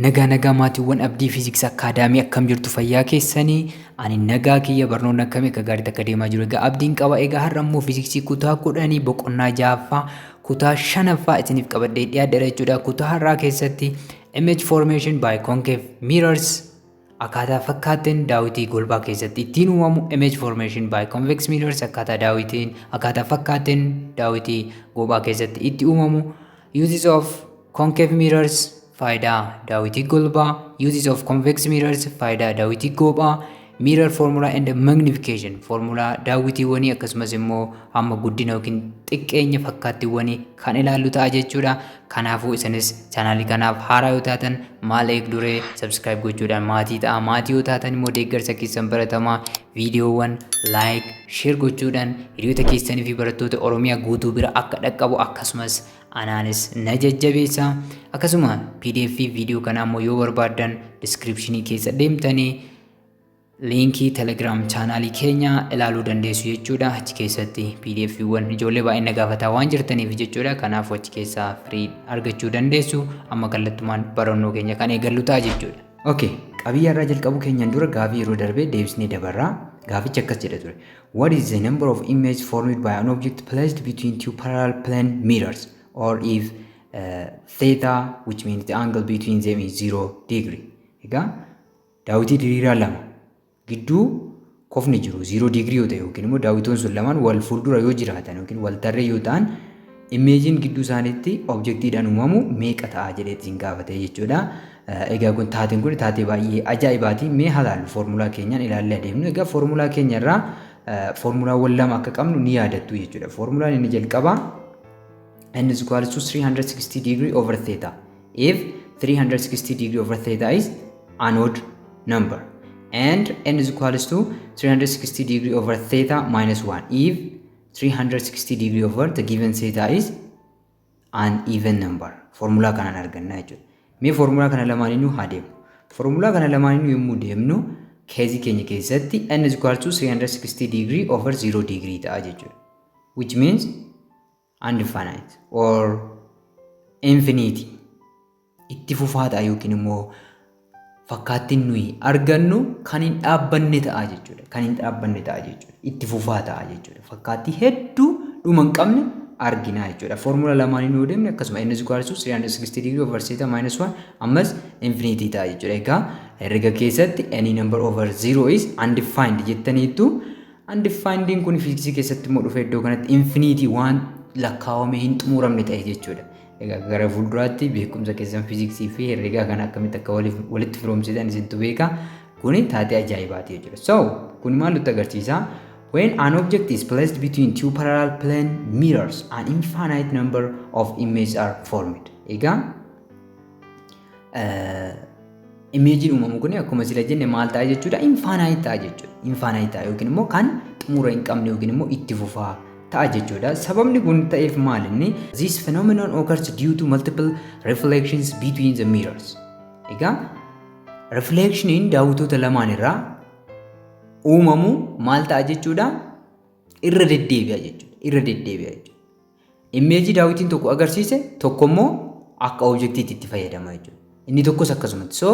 Nagaa maatiiwwan Abdii Fiiziksii Akaadaamii akkam jirtu fayyaa keessanii ani nagaa kiyya barnoonni akkamii akka gaariitti akka deemaa jiru egaa abdiin qaba egaa har'a immoo fiiziksii kutaa 10 boqonnaa 6ffaa kutaa 5ffaa isiniif qabadhee dhiyaadheera jechuudha. Kutaa har'aa keessatti image formation by concave mirrors akkaataa fakkaateen daawwitii golbaa keessatti ittiin uumamu image formation by convex mirrors akkaataa fakkaateen daawwitii golbaa keessatti itti uumamu uses of concave mirrors faayidaa daawwitii golbaa uses of convex mirrors faayidaa daawwitii golbaa mirror formula and magnification formula daawwitiiwwanii akkasumas immoo hamma guddina yookiin xiqqeenya fakkaattiiwwanii kan ilaallu ta'a jechuudha. Kanaafuu isinis chaanaalii kanaaf haaraa yoo taatan maal eegduree subscribe gochuudhaan maatii ta'a. Maatii yoo taatan immoo deeggarsa keessan baratamaa viidiyoowwan like share gochuudhaan hiriyoota keessanii fi barattoota Oromiyaa guutuu bira akka dhaqqabu akkasumas anaanis na jajjabeessa. Akkasuma PDF viidiyoo kanaa immoo yoo barbaaddan descriptionii keessa deemtanii linkii telegram chaanaalii keenya ilaaluu dandeessu jechuudha. Achi keessatti PDF'wwan ijoollee baay'ee na gaafataa waan jirtaniif jechuudha. Kanaaf achi keessaa free argachuu dandeessu. Amma kallattumaan barannoo keenya kan eegallu ta'a jechuudha. Okay, qabiyyee irraa jalqabu keenyaan dura gaafii yeroo darbee deebisnee dabarraa. Gaafichi akkas jedha ture. What is the number of images formed by an object placed between two parallel plane mirrors or if theta which means the angle between them is 0 degree. Egaa daawwitii diriiraa lama gidduu kofni jiru 0 degree yoo ta'e yookiin immoo daawwitoon sun lamaan wal fuuldura yoo jiraatan yookiin wal tarree yoo ta'an imeejiin gidduu isaaniitti objektiidhaan uumamu meeqa ta'a jedheetiin gaafate jechuudha. Egaa kun taateen kun taatee baay'ee ajaa'ibaati. Mee halaallu foormulaa keenyaan ilaallee adeemnu. Egaa foormulaa keenya irraa foormulaawwan lama akka qabnu ni yaadattu jechuudha. Foormulaan inni jalqabaa n is equal to 360 degree over theta. If 360 degree over theta is an odd number. And n is equals to 360 degree over theta minus 1 if 360 degree over the given theta is an even number. Formula kanaan arganna jechuudha. Mee formula kana lamaaniinuu haa deemnu. Formula kana lamaaniinuu yommuu deemnu keezii keenya keessatti n is equals to 360 degree over 0 degree ta'a jechuudha. Which means infinite or infinity. Itti fufaa ta'a yookiin immoo fakkaattiin nuyi argannu kan hin dhaabbanne ta'a jechuudha. Kan hin dhaabbanne ta'a jechuudha. Itti fufaa ta'a jechuudha. Fakkaattii hedduu dhuma hin qabne argina jechuudha. Formula lamaaniin yoo deemne akkasuma n is equal to 360 degree over theta minus 1 ammas infinity ta'a jechuudha. Egaa herrega keessatti any number over 0 is undefined jettaniitu undefinediin kun fiiziksii keessatti immoo dhufe iddoo kanatti infinity waan lakkaawamee hin xumuramne ta'e jechuudha. Egaa gara fuulduraatti beekumsa keessan fiiziksii fi herregaa kan akkamitti akka walitti firoomsitan isintu beeka. Kuni taatee ajaa'ibaati jechuudha. So kun maal nutti agarsiisa? When an object is placed between two parallel plane mirrors, an infinite number of images are formed. Egaa imeejiin uumamu kun akkuma sila jenne maal ta'a jechuudha? Infinite ta'a jechuudha. Infinite ta'a yookiin immoo kan xumura hin qabne yookiin immoo itti fufaa ta'a jechuudha. Sababni kun ta'eef maal inni? This phenomenon occurs due to multiple reflections between the mirrors. Egaa reflectioniin daawwitoota lamaan irraa uumamu maal ta'a jechuudha? Irra deddeebi'a jechuudha. Irra deddeebi'a jechuudha. Imeejii daawwitiin tokko agarsiise tokko immoo akka objektiitti itti fayyadama jechuudha. Inni tokkos akkasumatti. So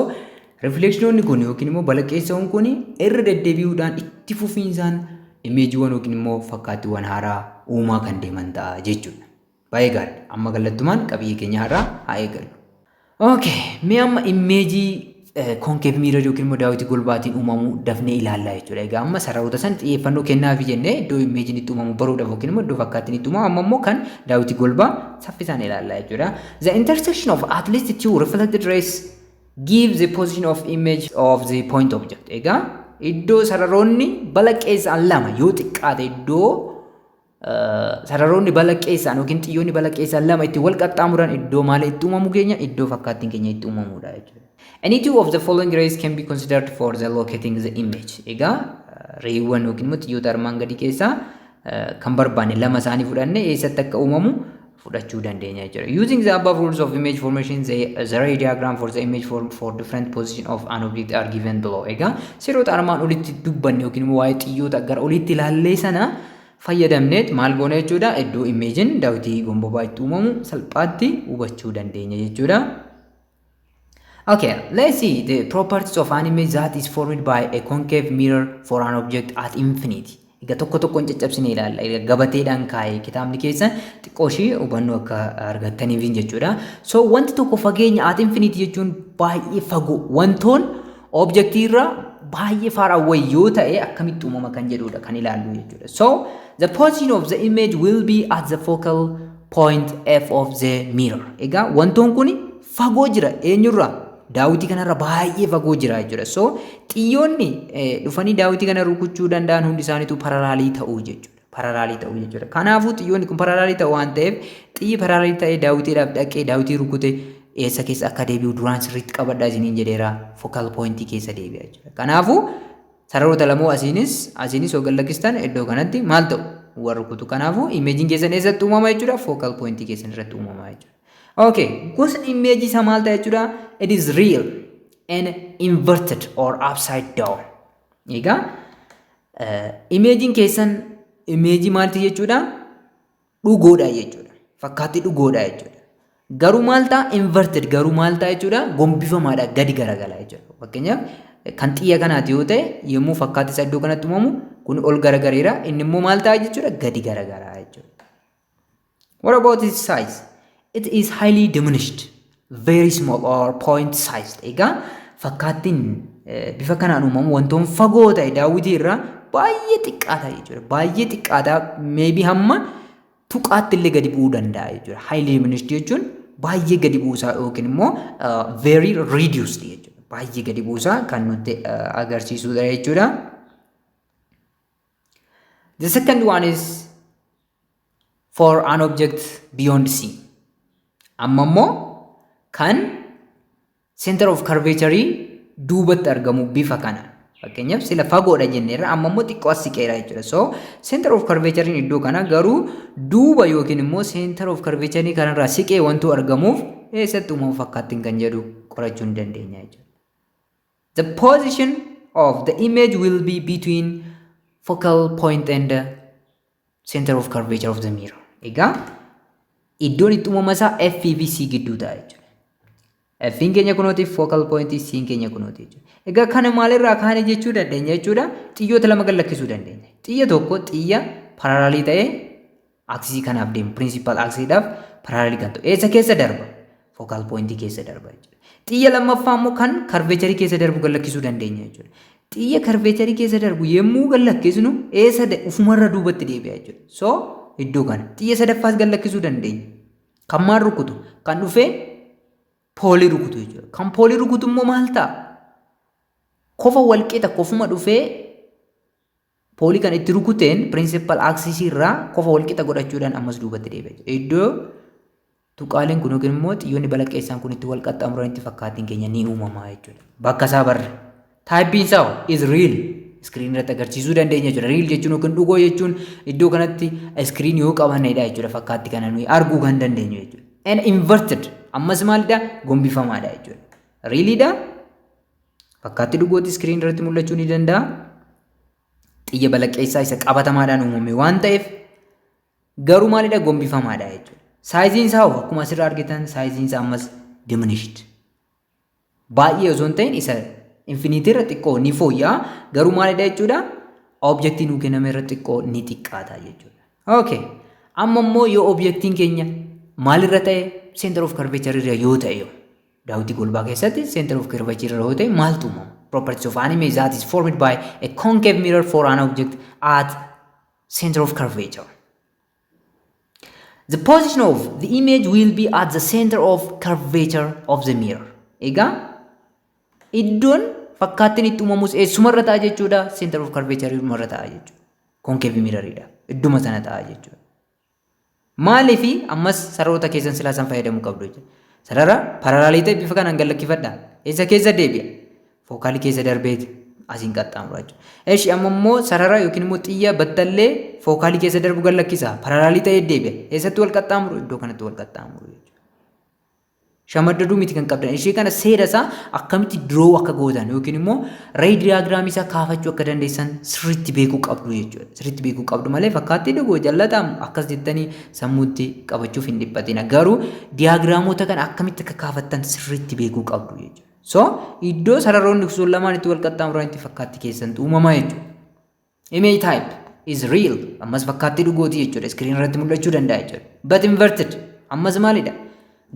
reflectionoonni kun yookiin immoo balaqqeessawwan kun irra deddeebi'uudhaan itti fufiinsaan imeejiiwwan yookiin immoo fakkaattiiwwan haaraa uumaa kan deeman ta'a jechuudha. Baay'ee gaarii. Amma kallattumaan qabiyyee keenya haaraa haa eegallu. Okay, mee amma imeejii concave mirror yookiin immoo daawwitii golbaatiin uumamuu dafnee ilaallaa jechuudha. Egaa amma sararoota san xiyyeeffannoo kennaafi jennee iddoo imeejiin itti uumamu baruudhaaf yookiin immoo iddoo fakkaattiin itti uumamu amma immoo kan daawwitii golbaa saffisaan ilaallaa jechuudha. The intersection of at least two reflected rays gives the position of image of the point object. Egaa iddoo sararoonni balaqqeessaan lama yoo xiqqaate iddoo sararoonni balaqqeessaan yookiin xiyyoonni balaqqeessaan lama itti wal qaxxaamuran iddoo maal itti uumamu keenya iddoo fakkaattiin keenya itti uumamudha jechuudha. Any two of the following rays can be considered for the locating the image. Egaa reewwan yookiin immoo xiyyoota armaan gadii keessaa kan barbaanne lama isaanii fudhannee eessatti akka uumamu fudhachuu dandeenya jechuudha. Using the above rules of image formation, the ray diagram for the image for different position of an object are given below. Egaa seerota armaan olitti dubbanne yookiin immoo waa'ee xiyyoota gara olitti ilaallee sana fayyadamneet maal goona jechuudha? Iddoo imeejiin daawwitii golbaa itti uumamu salphaatti hubachuu dandeenya jechuudha. Okay, let's see the properties of an image that is formed by a concave mirror for an object at infinity. Egaa tokko tokkoon caccabsinee ilaalla. Egaa gabateedhaan kaa'ee kitaabni keessa xiqqoo ishee hubannoo akka argattaniif jechuudha. So wanti tokko fageenya at infinity jechuun baay'ee fagoo wantoon objectii irraa baay'ee far away yoo ta'e akkamitti uumama kan jedhudha kan ilaallu jechuudha. So the position of the image will be at the focal point f of the mirror. Egaa wantoon kun fagoo jira eenyurraa? Daawwitii kanarra baay'ee fagoo jira jechuudha. So xiyyoonni dhufanii daawwitii kana rukuchuu danda'an hundi isaaniitu paralaalii ta'uu jechuudha. Paralaalii ta'uu jechuudha. Kanaafuu xiyyoonni kun paralaalii ta'uu waan ta'eef xiyyi paralaalii ta'ee daawwitiidhaaf dhaqee daawwitii rukute eessa keessa akka deebi'u duraan sirriitti qabadhaa isiniin jedheera focal point keessa deebi'a jechuudha. Kanaafuu sararoota lamoo asiinis yoo gallakkistan iddoo kanatti maal ta'u warra rukutu. Kanaafuu imeejiin keessan eessatti uumama jechuudha? Focal point keessan irratti uumama jechuudha. Okay, gosa image isa maal ta'a jechuudha? It is real and inverted or upside down. Egaa imeejiin keessan imeejii maalti jechuudha? Dhugoodha jechuudha. Fakkaatti dhugoodha jechuudha. Garuu maal ta'a? Inverted garuu maal ta'a jechuudha? Gombifamaadha gadi garagala jechuudha. Fakkeenyaaf kan xiyya kanaati yoo ta'e yommuu fakkaatti isa iddoo kanatti uumamu kun ol garagareera inni immoo maal ta'a jechuudha? Gadi garagara jechuudha. What about its size? It is highly diminished, very small or point sized. Egaa fakkaattiin bifa kanaan uumamu wantoon fagoo ta'e daawwitii irraa baay'ee xiqqaata jechuudha. Baay'ee xiqqaata maybe hamma tuqaatti illee gadi bu'uu danda'a jechuudha. Highly diminished jechuun baay'ee gadi buusaa yookiin immoo very reduced jechuudha. Baay'ee gadi buusaa kan nutti agarsiisudha jechuudha. The second one is for an object beyond C. Amma immoo kan center of curvature duubatti argamu bifa kana. Fakkeenyaaf sila fagoodha jenneerra amma immoo xiqqoo as siqeera jechuudha. So center of curvature iddoo kana garuu duuba yookiin immoo center of curvature kanarraa siqee wantu argamuuf eessatti uumamu fakkaattiin kan jedhu qorachuu ni dandeenya jechuudha. The position of the image will be between focal point and the center of curvature of the mirror. Egaa iddoon itti uumama isaa F fi C gidduu ta'a jechuudha. F keenya kunooti focal point C keenya kunooti jechuudha. Egaa kana maalirraa kaane jechuu dandeenya jechuudha. Xiyyoota lama gallakkisuu dandeenya. Xiyya tokko xiyya paralaalii ta'ee aksisii kanaaf deemu principal aksiidhaaf paralaalii kan ta'u eessa keessa darba? Focal point keessa darba jechuudha. Xiyya lammaffaa immoo kan curvature keessa darbu gallakkisuu dandeenya jechuudha. Xiyya curvature keessa darbu yemmuu gallakkisnu eessa ufumarra duubatti deebi'a jechuudha. So iddoo kana xiyya sadaffaas gallakkisuu dandeenya. Kan maal rukutu? Kan dhufee poolii rukutu jechuudha. Kan poolii rukutu immoo maal ta'a? Kofa walqixa kofuma dhufee poolii kan itti rukuteen principal axis irraa kofa walqixa godhachuudhaan ammas duubatti deebi'a jechuudha. Iddoo tuqaaleen kun yookiin immoo xiyyoonni balaqqeessaan kun itti wal qaxxaamuran itti fakkaattiin keenya ni uumama jechuudha. Bakka isaa barre. Taayippiin isaa is real. Screen irratti agarsiisuu dandeenya jechuudha. Real jechuun yookiin dhugoo jechuun iddoo kanatti screen yoo qabannedha jechuudha. Fakkaatti kana nuyi arguu kan dandeenyu jechuudha. And inverted ammas maalidha? Gombifamaadha jechuudha. Realidha. Fakkaatti dhugooti screen irratti mul'achuu ni danda'a. Xiyya balaqqeessaa isa qabatamaadhaan uumame waan ta'eef garuu maalidha? Gombifamaadha jechuudha. Saayiziin isaa akkuma asirraa argitan saayiziin isaa ammas diminished. Baay'ee osoo hin ta'in isa infinity irra xiqqoo ni fooyya'a garuu maalidha jechuudha? Objectiin nuu kenname irra xiqqoo ni xiqqaata jechuudha. Okay. Amma immoo yoo objectiin keenya maalirra ta'e center of curvature irra yoo ta'e daawwitii golbaa keessatti center of curvature irra yoo ta'e maaltu uumama? Properties of an image that is formed by a concave mirror for an object at center of curvature. The position of the image will be at the center of curvature of the mirror. Egaa iddoon fakkaattiin itti uumamus eessumarra ta'a jechuudha. Center of curvature irra ta'a jechuudha. Concave mirroridha. Idduma sana ta'a jechuudha. Maaliifi ammas sararoota keessan silaa san fayyadamuu qabdu jechuudha. Sarara paralaalii ta'e bifa kanaan gallakkifadha. Eessa keessa deebi'a? Fookaalii keessa darbeeti asiin qaxxaamura jechuudha. Eeshi amma immoo sarara yookiin immoo xiyya battallee fookaalii keessa darbu gallakkisa. Paralaalii ta'e deebi'a. Eessatti wal qaxxaamuru? Iddoo kanatti wal qaxxaamuru jechuudha. Shamaddaduu miti kan qabdan. Ishee kana seera isaa akkamitti diroo akka gootan yookiin immoo reey diyaagiraamii isaa kaafachuu akka dandeessan sirriitti beekuu qabdu jechuudha. Sirriitti beekuu qabdu malee fakkaatti dhugoo jallataan akkas jettanii sammuutti qabachuuf hin dhiphatina. Garuu diyaagiraamoota kana akkamitti akka kaafattan sirriitti beekuu qabdu jechuudha. So iddoo sararoonni sun lamaan itti wal qaxxaamuranitti fakkaatti keessantu uumamaa jechuudha. Image type is real. Ammas fakkaatti dhugootii jechuudha. Screen irratti mul'achuu danda'a jechuudha. But inverted. Ammas maalidha?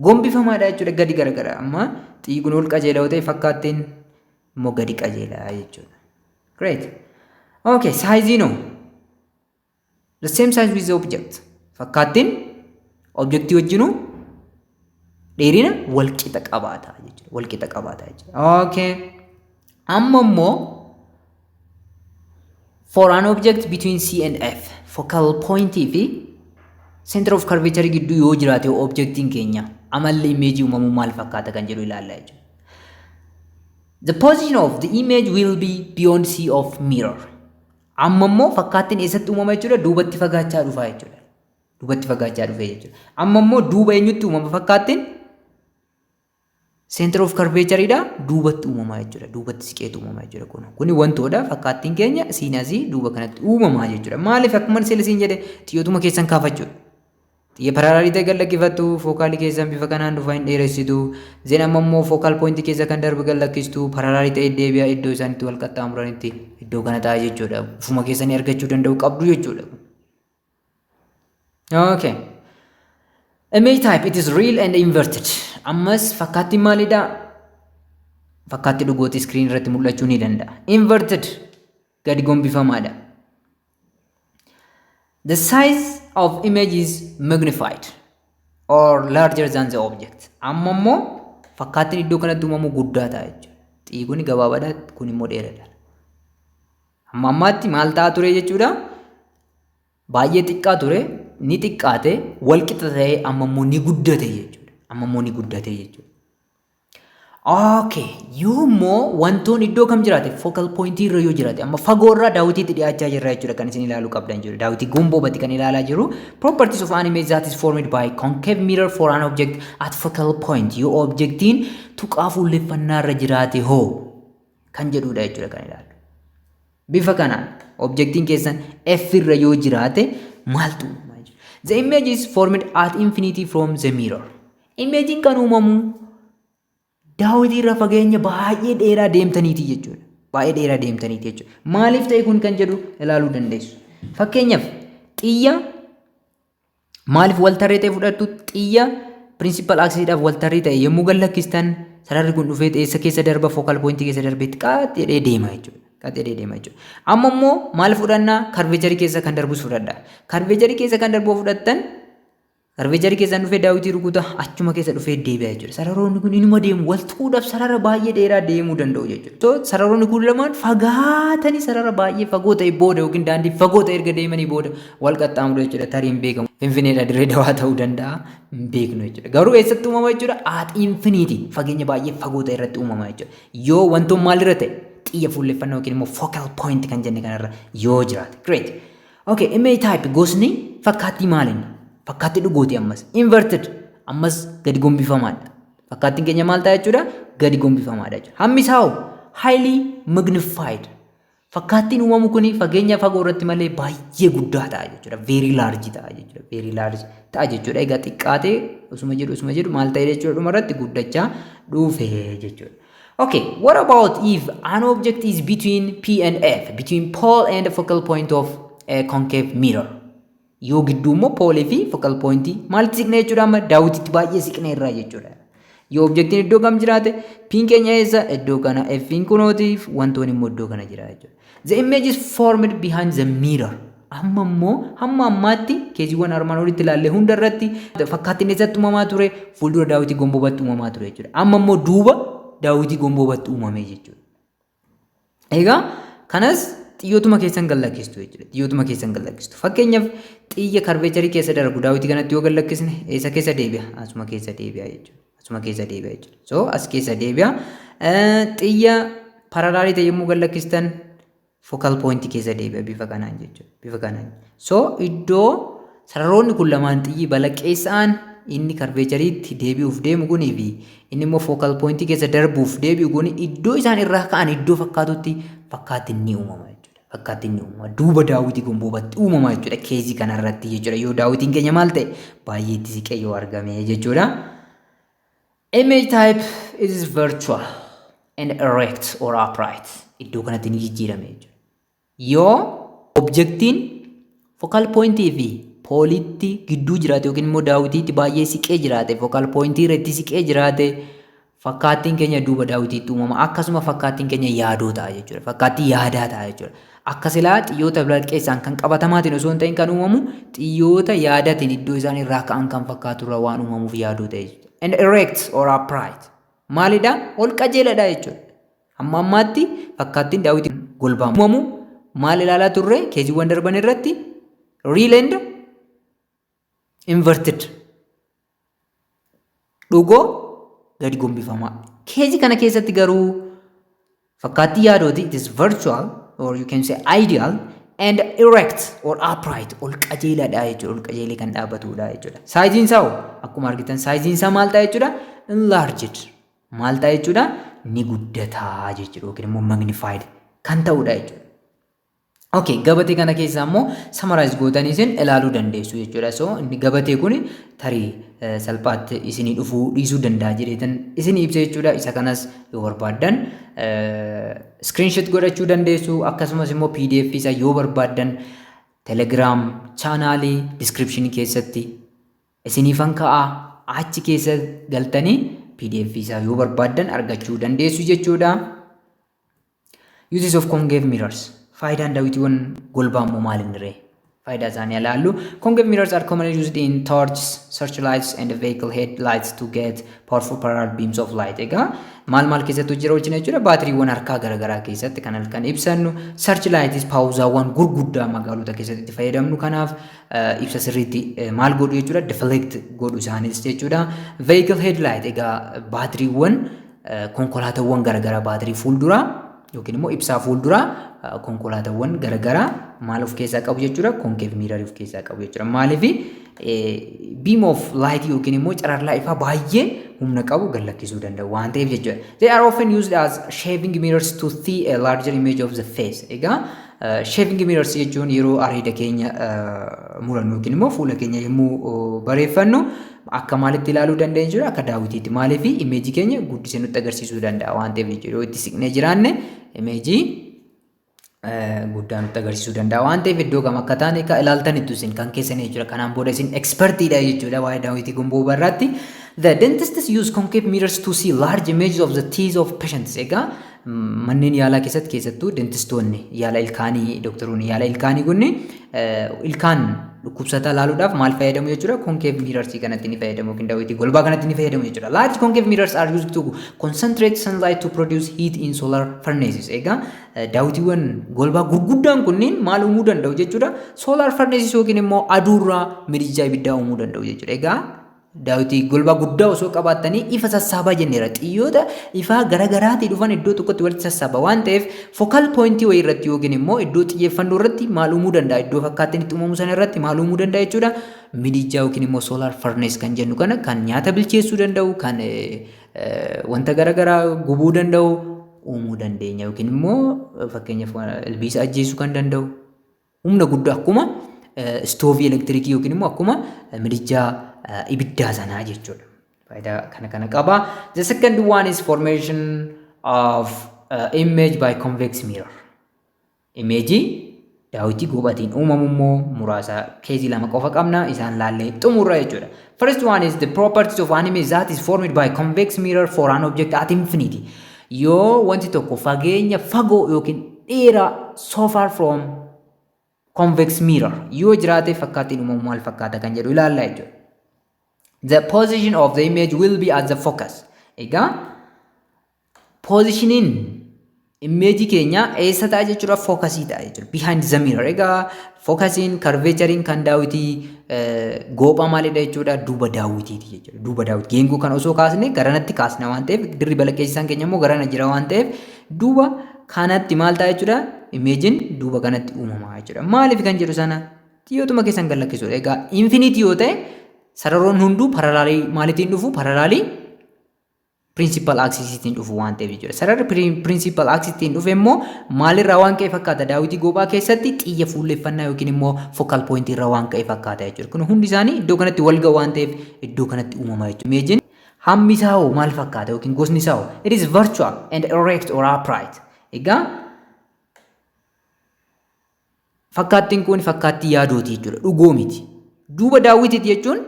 Gombifamaadha jechuudha gadi garagara. Amma xiyyi kun ol qajeelaa ta'e fakkaattiin immoo gadi qajeelaa jechuudha. Great. Okay, size no. The same size with the object. Fakkaattiin objectii wajjinu dheerina wal qixa qabaata jechuudha. Wal qixa qabaata jechuudha. Okay. Amma immoo for an object between C and F, focal point fi center of curvature gidduu yoo jiraate objectiin keenya amalli image uumamu maal fakkaata kan jedhu ilaalla jechuudha. The position of the image will be beyond C of mirror. Amma immoo fakkaattiin eessatti uumama jechuudha? Duubatti fagaachaa dhufa jechuudha. Duubatti fagaachaa dhufe jechuudha. Amma immoo duuba eenyutti uumama fakkaattiin? Center of curvature ida duubatti uumama jechuudha. Duubatti siqeetu uumama jechuudha. Kuni wantoota fakkaattiin keenya siinasii duuba kanatti uumama jechuudha. Maaliif akkuma siin jedhe xiyyootuma keessan kaafachuudha. Xiyya paraalaalii ta'e gallakkifattu fookaalii keessan bifa kanaan dhufa hin dheeressitu. Zeen amma immoo fookaal poointii keessa kan darbu gallakkistu paraalaalii ta'e deebi'a iddoo isaanitti wal qaxxaamuranitti iddoo kana ta'a jechuudha. Ufuma keessanii argachuu danda'u qabdu jechuudha. Okay. Image type, it is real and inverted. Ammas fakkaatti maalidha? Fakkaatti dhugootii screen irratti mul'achuu ni danda'a. Inverted gadi gombifamaadha. The size of image is magnified or larger than the object. Amma immoo fakkaattiin iddoo kanatti uumamu guddaa ta'a jechuudha. Xiyyi kun gabaabaadha, kun immoo dheeraadha. Amma ammaatti maal ta'a ture jechuudha? Baay'ee xiqqaa ture, ni xiqqaate, wal qixa ta'ee amma immoo ni guddate jechuudha. Amma immoo ni guddate jechuudha. Okay, yoo immoo wantoonni iddoo kam jiraate focal point irra yoo jiraate amma fagoo irraa daawwitiitti dhiyaachaa jirra jechuudha kan isin ilaaluu qabdan jechuudha. Daawwitii gomboobatti kan ilaalaa jiru. Properties of an image that is formed by concave mirror for an object at focal point. Yoo objectiin tuqaa fuulleffannaa irra jiraate hoo kan jedhudha jechuudha kan ilaalu. Bifa kanaan objectiin keessan F irra yoo jiraate maaltu uumama jechuudha. The image is formed at infinity from the mirror. Imagine kan uumamu daawwitii irra fageenya baay'ee dheeraa deemtaniiti jechuudha. Baay'ee dheeraa deemtaniiti jechuudha. Maaliif ta'e kun kan jedhu ilaaluu dandeessu. Fakkeenyaaf xiyya maaliif wal tarree ta'e fudhattu? Xiyya principal axis-dhaaf wal tarree ta'e yommuu gallakkistan sararri kun dhufee eessa keessa darba focal point keessa darbeetti qaxxee deema jechuudha. Qaxxee deema jechuudha. Amma immoo maal fudhannaa? Curvature keessa kan darbus fudhadha. Curvature keessa kan darbu fudhattan Curvature keessan dhufee daawwitii rukuta achuma keessa dhufee deebi'a jechuudha. Sararoonni kun inuma deemu wal tuudhaaf sarara baay'ee dheeraa deemuu danda'u jechuudha. So sararoonni kun lamaan fagaatanii sarara baay'ee fagoo ta'e booda yookiin daandii fagoo ta'e erga deemanii booda wal qaxxaamuru jechuudha. Tarii hin beekamu. Finfinneedha dirree dawaa ta'uu danda'a. Hin beeknu jechuudha. Garuu eessatti uumama jechuudha? At infinity fageenya baay'ee fagoo ta'e irratti uumama jechuudha. Yoo wantoon maalirra ta'e xiyya fuulleffannaa yookiin immoo focal point kan jenne kanarra yoo jiraate. Great. Okay, image type gosni fakkaattii maalinni? Fakkaatti dhugootii ammas inverted ammas gadi gombifamaadha. Fakkaattiin keenya maal ta'a jechuudha? Gadi gombifamaadha jechuudha. Hammi isaa highly magnified. Fakkaattiin uumamu kuni fageenya fagoo irratti malee baay'ee guddaa ta'a jechuudha. Very large ta'a jechuudha. Very large ta'a jechuudha. Egaa xiqqaatee osuma jedhu maal ta'e jechuudha dhuma irratti guddachaa dhufe jechuudha. Okay, what about if an object is between P and F, between pole and focal point of a concave mirror? Yoo gidduu immoo poolee fi focal point maalti siqnee jechuudha? Amma daawwitiitti baay'ee siqnee irraa jechuudha. Yoo objectiin iddoo kam jiraate P'n keenya eessa? Iddoo kana, F'n kunootiif wantoonni immoo iddoo kana jira jechuudha. The image is formed behind the mirror. Amma immoo hamma ammaatti keesiiwwan armaan olitti ilaalle hunda irratti fakkaattiin eessatti uumamaa ture? Fuuldura daawwitii gomboobatti uumamaa ture jechuudha. Amma immoo duuba daawwitii gomboobatti uumame jechuudha. Egaa kanas xiyyootuma keessan gallakkistu jechuudha. Xiyyootuma keessan gallakkistu. Fakkeenyaaf xiyya curvature keessa darbu daawwitii kanatti yoo gallakkisne eessa keessa deebi'a? Asuma keessa deebi'a jechuudha. Asuma keessa deebi'a jechuudha. So as keessa deebi'a. Xiyya paralaalii ta'e yommuu gallakkistan focal point keessa deebi'a bifa kanaan jechuudha. Bifa kanaan. So iddoo sararoonni kun lamaan xiyyi balaqqeessaan inni curvature'itti deebi'uuf deemu kunii fi inni immoo focal point keessa darbuuf deebi'u kun iddoo isaan irraa ka'an iddoo fakkaatutti fakkaattiin ni uumama jechuudha. Fakkaattiin ni uumama. Duuba daawwitii gomboobatti uumama jechuudha. Keesii kanarratti jechuudha. Yoo daawwitiin keenya maal ta'e baay'ee itti siqee yoo argame jechuudha. Image type is virtual. and erect or upright. Iddoo kanatti ni jijjiirame jechuudha. Yoo objectiin focal pointii fi poolitti gidduu jiraate yookiin immoo daawitiitti baay'ee siqee jiraate, focal pointii irratti siqee jiraate, fakkaattiin keenya duuba daawitiitti uumama. Akkasuma fakkaattiin keenya yaadoo ta'a jechuudha. Fakkaattii yaadaa ta'a jechuudha. Akka silaa xiyyoota bilaqeessaan kan qabatamaatiin osoo hin ta'in kan uumamu xiyyoota yaadatiin iddoo isaan irraa ka'an kan fakkaatu irraa waan uumamuuf yaadoo ta'e jechuudha. And erect or upright. Maalidha? Ol qajeeladha jechuudha. Amma ammaatti fakkaattiin daawitiin golbaan uumamu maal ilaalaa turre keejiiwwan darban irratti real and inverted. Dhugoo gadi gombifamaa. Keejii kana keessatti garuu fakkaattii yaadooti, it is virtual or you can say ideal and erect or upright. Ol qajeeladha jechuudha. Ol qajeelee kan dhaabbatudha jechuudha. Saayiziin isaa akkuma argitan saayiziin isaa maal ta'a jechuudha? Enlarged. Maal ta'a jechuudha? Ni guddataa jechuudha yookiin immoo magnified kan ta'udha jechuudha. Okay, gabatee kana keessaa immoo summarize gootanii isin ilaaluu dandeessu jechuudha. So inni gabatee kun tarii salphaatti isinii dhufuu dhiisuu danda'a jedheetan isinii ibsa jechuudha. Isa kanas yoo barbaaddan screenshot godhachuu dandeessu. Akkasumas immoo PDF isa yoo barbaaddan Telegram chaanaalii description keessatti isiniifan ka'a. Achi keessa galtanii PDF isaa yoo barbaaddan argachuu dandeessu jechuudha. Uses of concave mirrors. Faayidaan daawitiiwwan golbaa immoo maal inni ree? Faayidaa isaanii ilaallu. Concave mirrors are commonly used in torches, searchlights and vehicle headlights to get powerful parallel beams of light. Egaa maal keessatti hojjira wajjin jechuudha? Baatiriiwwan harkaa garaagaraa keessatti kan halkan ibsannu. Searchlights paawuzaawwan gurguddaa magaalota keessatti itti fayyadamnu. Kanaaf ibsa sirriitti maal godhu jechuudha? Deflect godhu isaanis jechuudha. Vehicle headlight egaa baatiriiwwan konkolaataawwan garaagaraa baatirii fuulduraa yookiin immoo ibsaa fuulduraa konkolaataawwan garaagaraa maal of keessaa qabu jechuudha? Concave mirror of keessaa qabu jechuudha. Maaliif beam of light yookiin immoo cararraa ifaa baay'ee humna qabu gallakkisuu danda'u waan ta'eef jechuudha. They are often used as shaving mirrors to see a larger image of the face. Egaa shaving mirrors jechuun yeroo areeda keenya murannu yookiin immoo fuula keenya yommuu bareeffannu akka maalitti ilaaluu dandeenya jechuudha? Akka daawitiitti. Maaliif imeejii keenya guddisee nutti agarsiisuu danda'a waan ta'eef jechuudha. Yoo itti siqnee jiraanne imeejii guddaa nutti agarsiisuu danda'a waan ta'eef iddoo kam akka taane ka ilaaltanittu isin kan keessanii jechuudha. Kanaan booda isin expertiidha jechuudha waa'ee daawitii gumboo barraatti. The dentists use concave mirrors to see large images of the teeth of patients. Egaa manneen yaalaa keessattuu dentistoonni yaala ilkaanii doktoroonni yaala ilkaanii kunni ilkaan dhukkubsataa ilaaluudhaaf maal fayyadamu jechuudha? Concave mirrors kanatti ni fayyadamu yookiin daawitii golbaa kanatti ni fayyadamu jechuudha. Large concave mirrors are used to concentrate sunlight to produce heat in solar furnaces. Egaa daawitiiwwan golbaa gurguddaan kunniin maal uumuu danda'u jechuudha? Solar furnaces yookiin immoo aduurraa midijaa ibiddaa uumuu danda'u jechuudha. Egaa daawwitii golbaa guddaa osoo qabaattanii ifa sassaabaa jenneera. Xiyyoota ifaa garaagaraatii dhufan iddoo tokkotti walitti sassaaba waan ta'eef focal pointii wayii irratti yookiin immoo iddoo xiyyeeffannoo irratti maal uumuu danda'a? Iddoo fakkaattiin itti uumamu sana irratti maal uumuu danda'a jechuudha? Midijaa yookiin immoo solar furnace kan jennu kana kan nyaata bilcheessuu danda'u, kan wanta garaagaraa gubuu danda'u uumuu dandeenya yookiin immoo fakkeenyaaf ilbiisa ajjeesuu kan danda'u humna guddaa akkuma stoovii elektirikii yookiin immoo akkuma midijaa ibiddaa sanaa jechuudha. Faayidaa kana qaba. The second one is formation of image by convex mirror. Image daawitii gobatiin uumamu immoo muraasa keezii lama qofa qabna isaan laallee xumurra jechuudha. First one is the properties of an image that is formed by convex mirror for an object at infinity. Yoo wanti tokko fageenya fagoo yookiin dheeraa so far from convex mirror yoo jiraate fakkaattiin uumamu maal fakkaata kan jedhu ilaallaa jechuudha. The position of the image will be at the focus. Egaa positioning image keenya eessa ta'a jechuudha? Focusii ta'a jechuudha. Behind the mirror. Egaa focusing curvaturing kan daawwitii goophaa maalidha jechuudha? Duuba daawwitiiti jechuudha. Duuba daawwitii geengoo kan osoo kaasne garanatti kaasna waan ta'eef dirri balaqqeessisaan keenya immoo garana jira waan ta'eef duuba kanatti maal ta'a jechuudha? Imagine duuba kanatti uumamaa jechuudha. Maaliif kan jedhu sana xiyyootuma keessan gallakkisuudha. Egaa infinity yoo ta'e sararoon hunduu paralaalii maalitiin dhufu? Paralaalii principal axisiitiin dhufu waan ta'eef jechuudha. Sararri principal axisiitiin dhufe immoo maalirraa waan ka'e fakkaata? Daawwitii goophaa keessatti xiyya fuulleeffannaa yookiin immoo focal point irraa waan ka'e fakkaata jechuudha. Kun hundi isaanii iddoo kanatti wal ga'u waan ta'eef iddoo kanatti uumamaa jechuudha. Imagine hammi isaa hoo maal fakkaata yookiin gosni isaa hoo? It is virtual and erect or upright. Egaa fakkaattiin kun fakkaattii yaadooti jechuudha. Dhugoo miti. Duuba daawwitiiti jechuun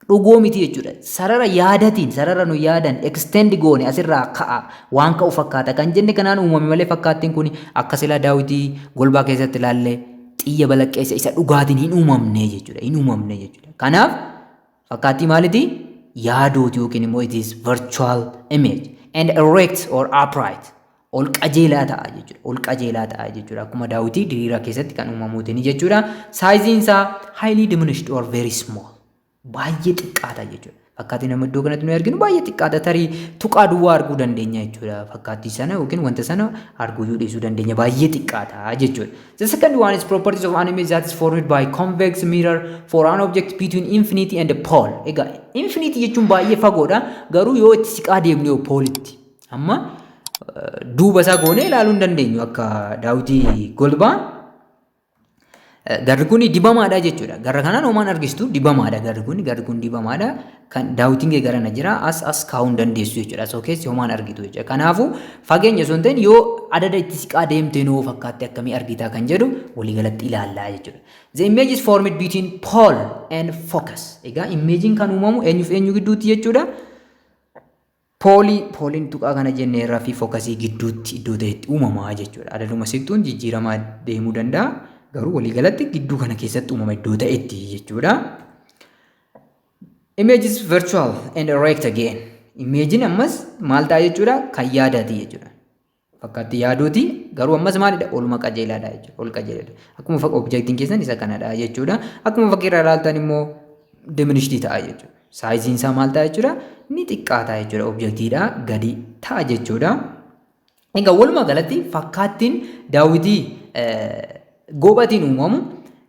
dhugoo miti jechuudha. Sarara yaadatiin sarara nu yaadan extend goone asirraa ka'a waan ka'u fakkaata kan jenne kanaan uumame malee fakkaattiin kun akka silaa daawitii golbaa keessatti ilaallee xiyya balaqqeessa isa dhugaatiin hin uumamne jechuudha. Hin uumamne jechuudha. Kanaaf fakkaattii maaliti? Yaadooti yookiin immoo it is virtual image and erect or upright. Ol qajeelaa ta'a jechuudha. Ol qajeelaa ta'a jechuudha. Akkuma daawitii diriiraa keessatti kan uumamuutiin jechuudha. Saayiziin isaa highly diminished or very small. Baay'ee xiqqaata jechuudha. Fakkaattii nama iddoo kanatti nu arginu baay'ee xiqqaata tarii tuqaa duwwaa arguu dandeenya jechuudha. Fakkaattii sana yookiin wanta sana arguu dhiisuu dandeenya baay'ee xiqqaata jechuudha. The second one is properties of an image that is formed by convex mirror for an object between infinity and a pole. Egaa infinity jechuun baay'ee fagoodha. Garuu yoo itti siqaa deemnee poolitti. Amma duuba isaa goonee ilaaluu hin dandeenyu akka daawitii golbaa. Garri kun dibamaadha jechuudha. Garra kanaan homaan argistu dibamaadha garri kun dibamaadha. Kan daawitiin kee garana jira as kaa'uu hin dandeessu jechuudha. Soo keessi homaan argitu jechuudha. Kanaafuu fageenya osoo hin ta'in yoo adada itti siqaa deemtee noo fakkaatti akkamii argitaa kan jedhu waliigalatti ilaallaa jechuudha. The image is formed between pole and focus. Egaa imeejiin kan uumamu eenyuuf eenyu gidduutti jechuudha. Pooliin tuqaa kana jenneerraa fi fookasii gidduutti iddoo ta'etti uumamaa jechuudha. Adaduma siqtuun jijjiiramaa deemuu danda'a. Garuu waliigalatti gidduu kana keessatti uumama iddoo ta'etti jechuudha. Image is virtual and erect again. Imeejiin ammas maal ta'a jechuudha? Kan yaadaati jechuudha. Fakkaatti yaadooti garuu ammas maalidha? Olma qajeelaadha jechuudha. Ol qajeelaadha. Akkuma objektiin keessan isa kanadha jechuudha. Akkuma fakkiirraa ilaaltan immoo diminished ta'a jechuudha. Saayiziin isaa maal ta'a jechuudha? Ni xiqqaata jechuudha. Objektiidhaa gadi ta'a jechuudha. Egaa walumaa galatti fakkaattiin daawitii goobatiin uumamu.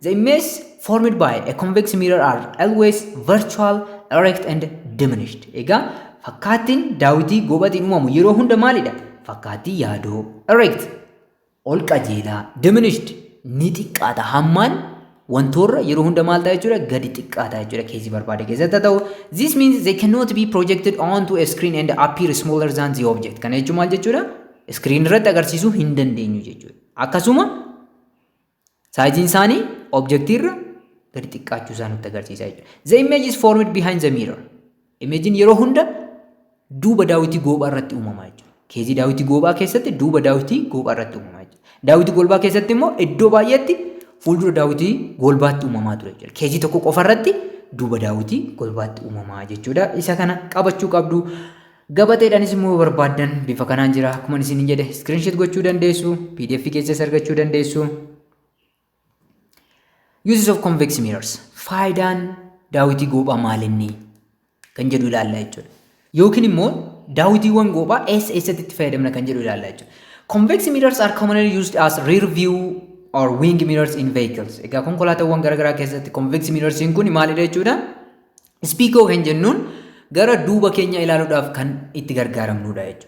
The image formed by a convex mirror are always virtual, erect and diminished. Egaa fakkaattiin daawitii goobatiin uumamu yeroo hunda maalidha? Fakkaattii yaadoo, erect, ol qajeelaa, diminished, ni xiqqaata hammaan wantoorra yeroo hunda maal ta'a jechuudha? Gadi xiqqaata jechuudha. Keessa barbaade keessatti ta'u. This means they cannot be projected onto a screen and appear smaller than the object. Kana jechuun maal jechuudha? Screen irratti agarsiisuu hin dandeenyu jechuudha. Akkasuma saayiziin isaanii objektiirra gadi xiqqaachuu isaa nutti agarsiisa jechuudha. The image is formed behind the mirror. Imeejiin yeroo hunda duuba daawitii goobaa irratti uumama jechuudha. Keezii daawitii goobaa keessatti duuba daawitii goobaa irratti uumama jechuudha. Daawitii golbaa keessatti immoo iddoo baay'eetti fuuldura daawitii golbaatti uumamaa ture jechuudha. Keezii tokko qofa irratti duuba daawitii golbaatti uumamaa jechuudha. Isa kana qabachuu qabdu. Gabateedhaanis immoo barbaadan bifa kanaan jira. Akkuma isin jedhe screenshot gochuu dandeessu, PDF keessas argachuu dandeessu. Uses of convex mirrors. Faayidaan daawitii goobaa maalinni kan jedhu ilaalla jechuudha. Yookiin immoo daawitiiwwan goobaa eessatti itti fayyadamna kan jedhu ilaalla jechuudha. Convex mirrors are commonly used as rear view or wing mirrors in vehicles. Egaa konkolaataawwan garaagaraa keessatti convex mirrorsiin kun maalidha jechuudha? Spiikoo kan jennuun gara duuba keenya ilaaluudhaaf kan itti gargaaramnudha jechuudha.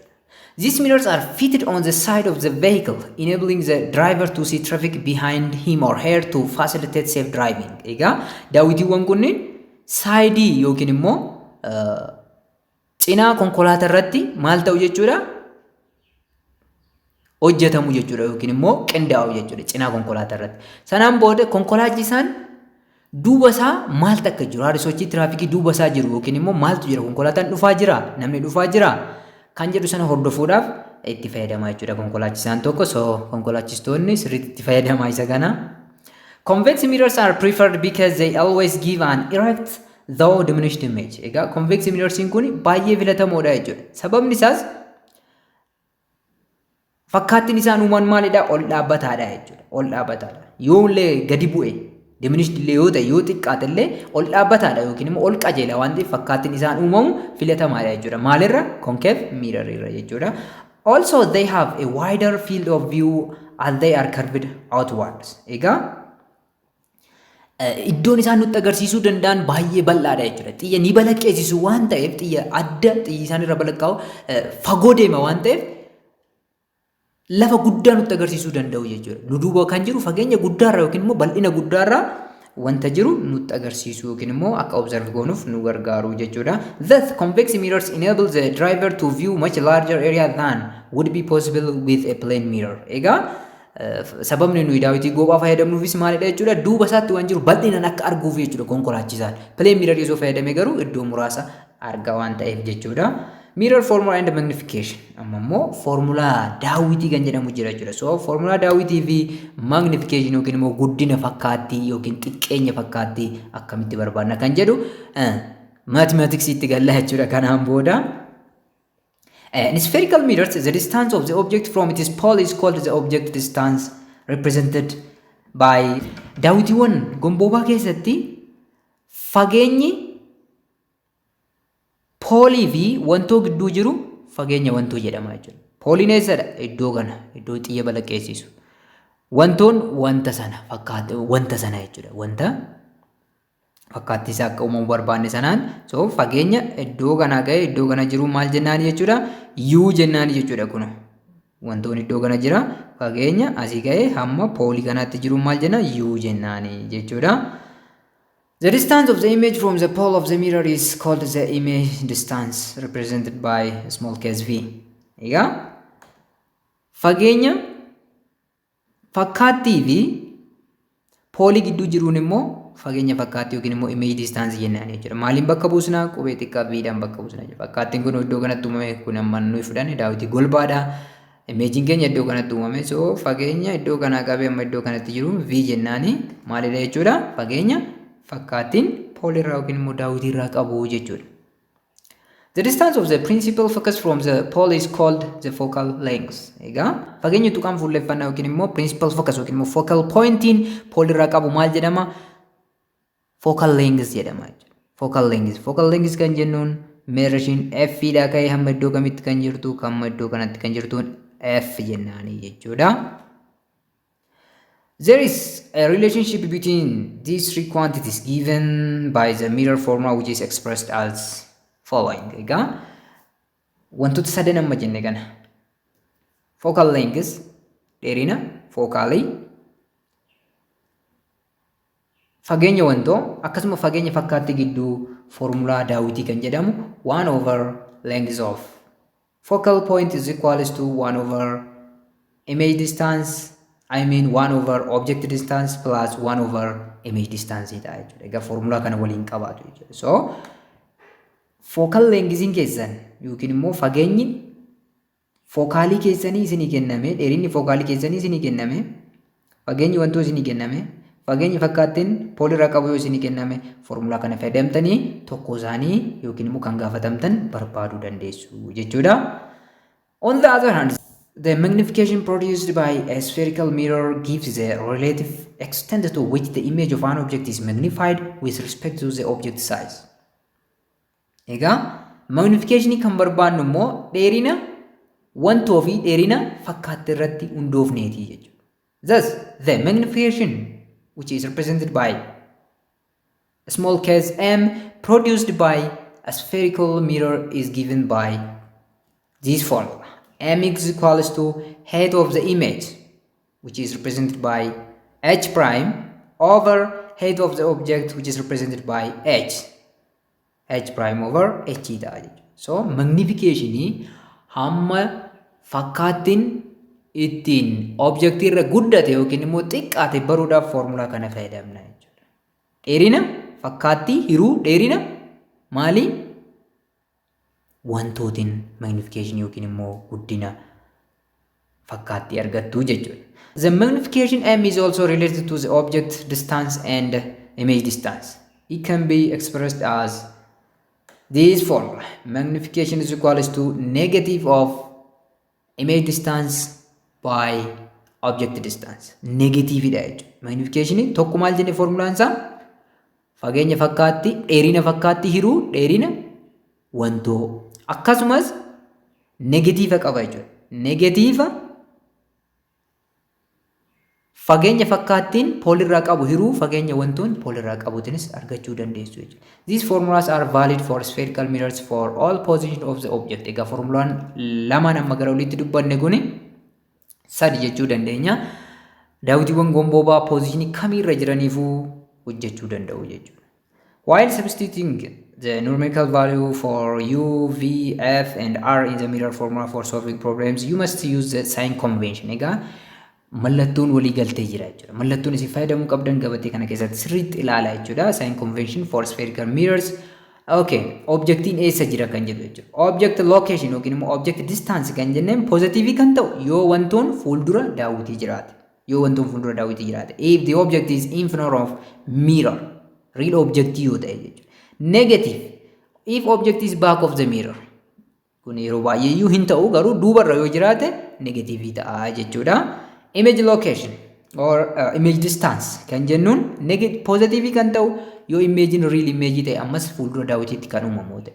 These mirrors are fitted on the side of the vehicle, enabling the driver to see traffic behind him or her to facilitate safe driving. Egaa daawitiiwwan kunniin saayidii yookiin immoo cinaa konkolaataa irratti maal ta'u jechuudha? Hojjetamu jechuudha yookiin immoo qindaa'u jechuudha cinaa konkolaataa irratti. Sanaan booda konkolaachisaan duuba isaa maaltu akka jiru haala sochii tiraafikii duuba isaa jiru yookiin immoo maaltu jira konkolaataan dhufaa jira namni dhufaa jira kan jedhu sana hordofuudhaaf itti fayyadamaa jechuudha konkolaachisaan tokko. So konkolaachistoonni sirriitti itti fayyadamaa isa kana. Convex mirrors are preferred because they always give an erect though diminished image. Egaa convex mirrorsiin kun baay'ee filatamoodha jechuudha. Sababni isaas fakkaattiin isaan uuman maalidha? Ol dhaabbataadha jechuudha. Ol dhaabbataadha. Yoollee gadi bu'e diminished illee yoo ta'e yoo xiqqaate illee ol dhaabbataadha yookiin immoo ol qajeela waan ta'eef fakkaattiin isaan uumamu filatamaadha jechuudha. Maalirra? Concave mirror irra jechuudha. Also they have a wider field of view as they are curved outwards. Egaa iddoon isaan nutti agarsiisuu danda'an baay'ee bal'aadha jechuudha. Xiyya ni balaqqeessisu waan ta'eef xiyya adda xiyyi isaan irra balaqqaa'u fagoo deema waan ta'eef lafa guddaa nutti agarsiisuu danda'u jechuudha. Nu duuba kan jiru fageenya guddaarra yookiin immoo bal'ina guddaarra wanta jiru nutti agarsiisu yookiin immoo akka observe goonuuf nu gargaaru jechuudha. Thus convex mirrors enable the driver to view much larger area than would be possible with a plane mirror. Egaa sababni nuyi daawwitii goobaa fayyadamnuufis maalidha jechuudha, duuba isaatti waan jiru bal'inaan akka arguuf jechuudha konkolaachisaan. Plane mirror yoo fayyadame garuu iddoo muraasa arga waan ta'eef jechuudha. Mirror formula and magnification. Amma immoo formula daawwitii kan jedhamu jira jechuudha. So formula daawwitii fi magnification yookiin immoo guddina fakkaattii yookiin xiqqeenya fakkaattii akkamitti barbaadna kan jedhu mathematics itti galla jechuudha. Kanaan booda in spherical mirrors, the distance of the object from its pole is called the object distance, represented by daawwitiiwwan gomboobaa keessatti fageenyi poolii fi wantoo gidduu jiru fageenya wantoo jedhama jechuudha. Pooliin eessadha? Iddoo kana, iddoo xiyya balaqqeessisu. Wantoon wanta sana fakkaate wanta sana jechuudha. Wanta fakkaattii isaa akka uumamu barbaanne sanaan so fageenya iddoo kanaa ga'e iddoo kana jiru maal jennaani jechuudha? U jennaani jechuudha kun. Wantoon iddoo kana jira fageenya asii ga'e hamma poolii kanaatti jiru maal jenna? U jennaani jechuudha. The distance of the image from the pole of the mirror is called the image distance, represented by small case v. Egaa fageenya fakkaattii fi poolii gidduu jiruun immoo fageenya fakkaattii yookiin immoo image distance jennaan jechuudha. Maaliin bakka buusna? Qubee xiqqaa viidhaan bakka buusna jechuudha. Fakkaattiin kun iddoo kanatti uumame kun amma nuyi fudhanne daawwitii golbaadha. Imeejiin keenya iddoo kanatti uumame so fageenya iddoo kanaa qabee amma iddoo kanatti jiru v jennaani maalidha jechuudha? Fageenya fakkaattiin poolii irraa yookiin immoo daawwitii irraa qabu jechuudha. The distance of the principal focus from the pole is called the focal length. Egaa fageenya tuqaan fuulleffannaa yookiin immoo principal focus yookiin immoo focal pointiin poolii irraa qabu maal jedhama? Focal length jedhama. Focal length kan jennuun meerashiin f dha ka'ee hamma iddoo kamitti kan jirtu hamma iddoo kanatti kan jirtuun f jennaanii jechuudha. There is a relationship between these three quantities given by the mirror formula which is expressed as following. Egaa wantoota sadan amma jenne kana focal length dheerina fookaalii fageenya wantoo akkasuma fageenya fakkaattii gidduu formulaa daawwitii kan jedhamu 1 over length of focal point is equals to 1 over image distance 1 over object distance plus 1 over image distance ita jechuudha. Egaa formula kana waliin qabaatu jechuudha. So focal length keessan yookiin immoo fageenyi fookaalii keessanii isinii kenname, dheerinni fookaalii keessanii isinii kenname, fageenyi wantoo isinii kenname, fageenyi fakkaattiin poolii irraa qabu yoo isinii kenname, formula kana fayyadamtanii tokko isaanii yookiin immoo kan gaafatamtan barbaaduu dandeessu jechuudha. On the other hand, the magnification produced by a spherical mirror gives the relative extent to which the image of an object is magnified with respect to the object size. Egaa magnification kan barbaannu immoo dheerina wantoo fi dheerina fakkaattii irratti hundoofneeti jechuudha. Thus, the magnification which is represented by a small case m produced by a spherical mirror is given by this formula. M is equals to height of the image, which is represented by h prime, over height of the object, which is represented by h prime over h theta. So magnification hamma fakkaattiin ittiin object irra guddate yookiin immoo xiqqaate baruudhaaf formula kana fayyadamna jechuudha. Dheerina fakkaattii hiruu dheerina maali? Wantootiin magnification yookiin immoo guddina fakkaattii argattu jechuudha. The magnification m is also related to the object distance and image distance. It can be expressed as this formula. Magnification is equals to negative of image distance by object distance. Negative dha jechuudha. Magnification tokko maal jenne formulaan isaa? Fageenya fakkaattii, dheerina fakkaattii hiruu dheerina wantoo. Akkasumas negatiiva qaba jechuudha. Negatiiva fageenya fakkaattiin poolirraa qabu hiruu fageenya wantoonni poolirraa qabuutinis argachuu dandeessu jechuudha. These formulas are valid for spherical mirrors for all position of the object. Egaa formulaan lamaan amma gara olitti dubbanne kuni sadi jechuu dandeenya. Daawwitiiwwan gomboobaa positionii kamiirra jiraniifuu hojjechuu danda'u jechuudha. While substituting the numerical value for u, v, f and r in the mirror formula for solving problems, you must use the sign convention. Egaa mallattoon walii galtee jira jechuudha. Mallattoon isin fayyadamuu qabdan gabatee kana keessatti sirriitti ilaalaa jechuudha. Sign convention for spherical mirrors. Okay, objectiin eessa jira kan jedhu jechuudha. Object location yookiin immoo object distance kan jenneen positive kan ta'u yoo wantoon fuuldura daawwitii jiraate. Yoo wantoon fuuldura daawwitii jiraate. If the object is in front of mirror, real object yoo ta'e jechuudha. Negative, if object is back of the mirror. Kun yeroo baay'ee iyyuu hin ta'u garuu duubarra yoo jiraate negative ta'a jechuudha. Image location or image distance kan jennuun positive kan ta'u yoo image real image ta'e ammas fuuldura daawwitiitti kan uumamu ta'e.